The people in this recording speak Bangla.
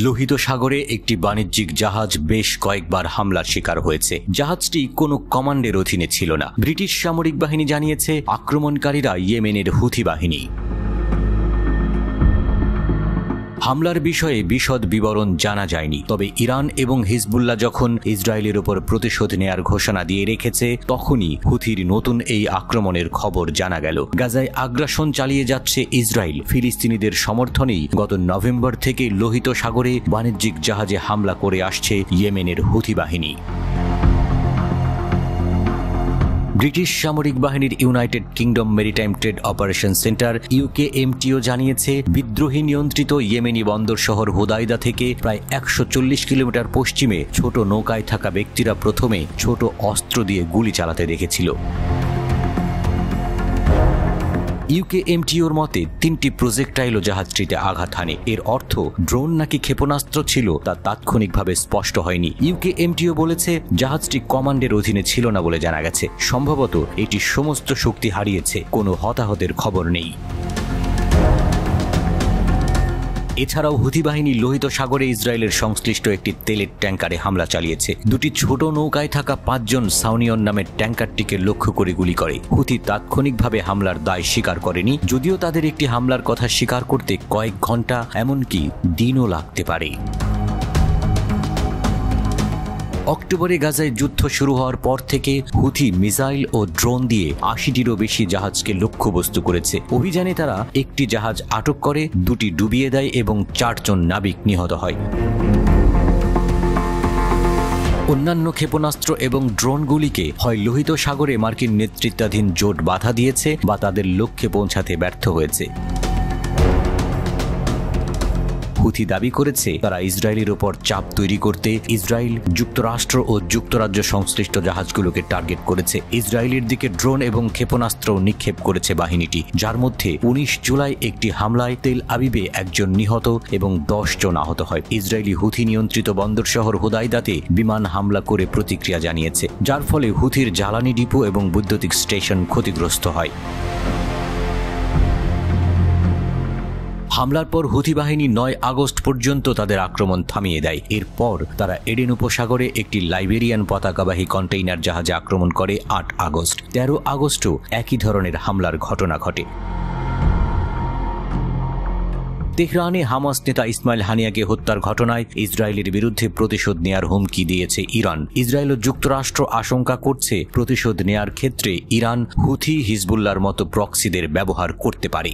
লোহিত সাগরে একটি বাণিজ্যিক জাহাজ বেশ কয়েকবার হামলার শিকার হয়েছে। জাহাজটি কোনো কমান্ডের অধীনে ছিল না। ব্রিটিশ সামরিক বাহিনী জানিয়েছে আক্রমণকারীরা ইয়েমেনের হুথি বাহিনী। হামলার বিষয়ে বিশদ বিবরণ জানা যায়নি, তবে ইরান এবং হিজবুল্লাহ যখন ইসরায়েলের উপর প্রতিশোধ নেয়ার ঘোষণা দিয়ে রেখেছে তখনই হুথির নতুন এই আক্রমণের খবর জানা গেল। গাজায় আগ্রাসন চালিয়ে যাচ্ছে ইসরায়েল। ফিলিস্তিনিদের সমর্থনেই গত নভেম্বর থেকে লোহিত সাগরে বাণিজ্যিক জাহাজে হামলা করে আসছে ইয়েমেনের হুথি বাহিনী। ব্রিটিশ সামরিক বাহিনীর United kingdom maritime trade operation centre UKMTO জানিয়েছে বিদ্রোহী নিয়ন্ত্রিত ইয়েমেনি বন্দর শহর হুদাইদা থেকে প্রায় 140 কিলোমিটার পশ্চিমে ছোট নৌকায় থাকা ব্যক্তিরা প্রথমে ছোট অস্ত্র দিয়ে গুলি চালাতে দেখেছিল। UKMTOর মতে 3টি প্রজেক্টাইলও জাহাজটিতে আঘাত হানে। এর অর্থ ড্রোন নাকি ক্ষেপণাস্ত্র ছিল তা তাৎক্ষণিকভাবে স্পষ্ট হয়নি। UKMTO বলেছে জাহাজটি কমান্ডের অধীনে ছিল না বলে জানা গেছে। সম্ভবত এটি সমস্ত শক্তি হারিয়েছে। কোনো হতাহতের খবর নেই। এছাড়াও হুথি বাহিনী লোহিত সাগরে ইসরায়েলের সংশ্লিষ্ট একটি তেলের ট্যাঙ্কারে হামলা চালিয়েছে। দুটি ছোট নৌকায় থাকা 5 জন সাউনিয়ন নামের ট্যাঙ্কারটিকে লক্ষ্য করে গুলি করে। হুথি তাৎক্ষণিকভাবে হামলার দায় স্বীকার করেনি, যদিও তাদের একটি হামলার কথা স্বীকার করতে কয়েক ঘন্টা এমনকি দিনও লাগতে পারে। অক্টোবরে গাজায় যুদ্ধ শুরু হওয়ার পর থেকে হুথি মিসাইল ও ড্রোন দিয়ে 80টিরও বেশি জাহাজকে লক্ষ্যবস্তু করেছে। অভিযানে তারা একটি জাহাজ আটক করে, 2টি ডুবিয়ে দেয় এবং 4 জন নাবিক নিহত হয়। অন্যান্য ক্ষেপণাস্ত্র এবং ড্রোনগুলিকে হয় লোহিত সাগরে মার্কিন নেতৃত্বাধীন জোট বাধা দিয়েছে বা তাদের লক্ষ্যে পৌঁছাতে ব্যর্থ হয়েছে। হুথি দাবি করেছে তারা ইসরায়েলের উপর চাপ তৈরি করতে ইসরায়েল, যুক্তরাষ্ট্র ও যুক্তরাজ্য সংশ্লিষ্ট জাহাজগুলোকে টার্গেট করেছে। ইসরায়েলের দিকে ড্রোন এবং ক্ষেপণাস্ত্র নিক্ষেপ করেছে বাহিনীটি, যার মধ্যে 19 জুলাই একটি হামলায় তেল আবিবে 1 জন নিহত এবং 10 জন আহত হয়। ইসরায়েলি হুথি নিয়ন্ত্রিত বন্দর শহর হুদাইদাতে বিমান হামলা করে প্রতিক্রিয়া জানিয়েছে, যার ফলে হুথির জ্বালানি ডিপো এবং বৈদ্যুতিক স্টেশন ক্ষতিগ্রস্ত হয়। হামলার পর হুথি বাহিনী 9 আগস্ট পর্যন্ত তাদের আক্রমণ থামিয়ে দেয়। এরপর তারা এডেন উপসাগরে একটি লাইবেরিয়ান পতাকাবাহী কন্টেইনার জাহাজে আক্রমণ করে 8 আগস্ট। 13 আগস্টও একই ধরনের হামলার ঘটনা ঘটে। তেহরানে হামাস নেতা ইসমাইল হানিয়াকে হত্যার ঘটনায় ইসরায়েলের বিরুদ্ধে প্রতিশোধ নেয়ার হুমকি দিয়েছে ইরান। ইসরায়েল ও যুক্তরাষ্ট্র আশঙ্কা করছে প্রতিশোধ নেয়ার ক্ষেত্রে ইরান হুথি, হিজবুল্লাহর মতো প্রক্সিদের ব্যবহার করতে পারে।